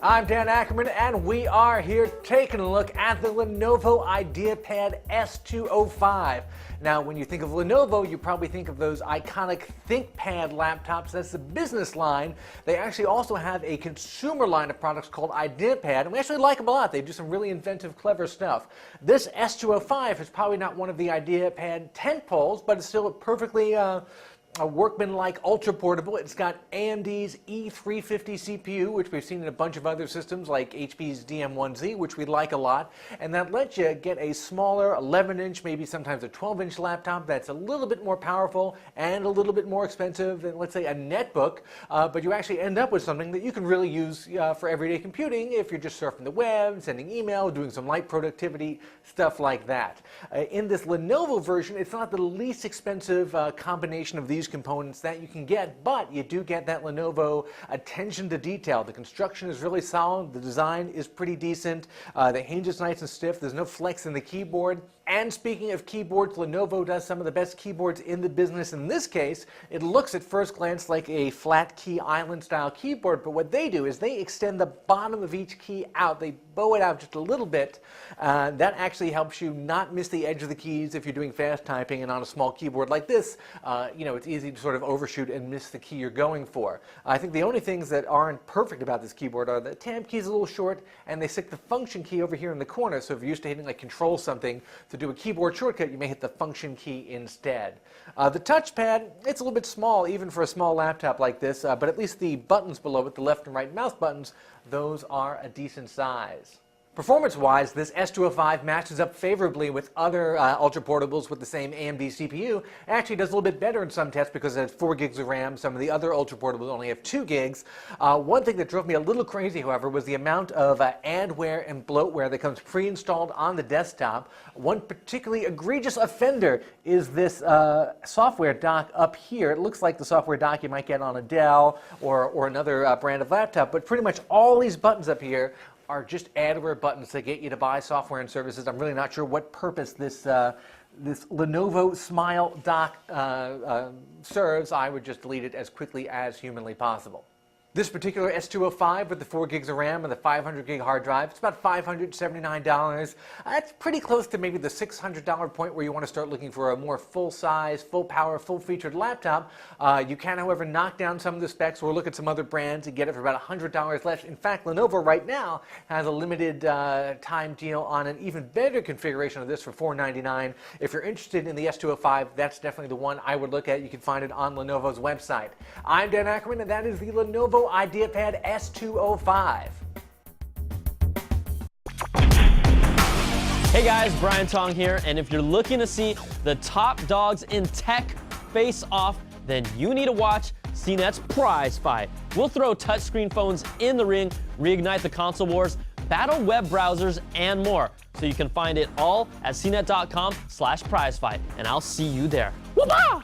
I'm Dan Ackerman, and we are here taking a look at the Lenovo IdeaPad S205. Now, when you think of Lenovo, you probably think of those iconic ThinkPad laptops. That's the business line. They actually also have a consumer line of products called IdeaPad, and we actually like them a lot. They do some really inventive, clever stuff. This S205 is probably not one of the IdeaPad tentpoles, but it's still a perfectly a workman-like ultra portable. It's got AMD's E350 CPU, which we've seen in a bunch of other systems like HP's DM1Z, which we like a lot. And that lets you get a smaller 11-inch, maybe sometimes a 12-inch laptop that's a little bit more powerful and a little bit more expensive than, let's say, a netbook. But you actually end up with something that you can really use for everyday computing if you're just surfing the web, sending email, doing some light productivity, stuff like that. In this Lenovo version, it's not the least expensive combination of these components that you can get, but you do get that Lenovo attention to detail. The construction is really solid. The design is pretty decent. The hinge is nice and stiff. There's no flex in the keyboard. And speaking of keyboards, Lenovo does some of the best keyboards in the business. In this case, it looks at first glance like a flat key island style keyboard, but what they do is they extend the bottom of each key out. They bow it out just a little bit. That actually helps you not miss the edge of the keys if you're doing fast typing, and on a small keyboard like this, it's easy to sort of overshoot and miss the key you're going for. I think the only things that aren't perfect about this keyboard are the tab key is a little short, and they stick the function key over here in the corner, so if you're used to hitting like control something to do a keyboard shortcut, you may hit the function key instead. The touchpad, it's a little bit small even for a small laptop like this, but at least the buttons below it, the left and right mouse buttons, those are a decent size. Performance-wise, this S205 matches up favorably with other ultra portables with the same AMD CPU. It actually does a little bit better in some tests because it has 4 gigs of RAM. Some of the other ultra portables only have 2 gigs. One thing that drove me a little crazy, however, was the amount of adware and bloatware that comes pre-installed on the desktop. One particularly egregious offender is this software dock up here. It looks like the software dock you might get on a Dell or another brand of laptop, but pretty much all these buttons up here are just adware buttons that get you to buy software and services. I'm really not sure what purpose this Lenovo Smile dock serves. I would just delete it as quickly as humanly possible. This particular S205 with the 4 gigs of RAM and the 500 gig hard drive, it's about $579. That's pretty close to maybe the $600 point where you want to start looking for a more full-size, full-power, full-featured laptop. You can, however, knock down some of the specs or look at some other brands and get it for about $100 less. In fact, Lenovo right now has a limited time deal on an even better configuration of this for $499. If you're interested in the S205, that's definitely the one I would look at. You can find it on Lenovo's website. I'm Dan Ackerman, and that is the Lenovo IdeaPad S205. Hey guys, Brian Tong here, and if you're looking to see the top dogs in tech face off, then you need to watch CNET's Prize Fight. We'll throw touchscreen phones in the ring, reignite the console wars, battle web browsers, and more. So you can find it all at cnet.com/prizefight, and I'll see you there. Whoop-ah!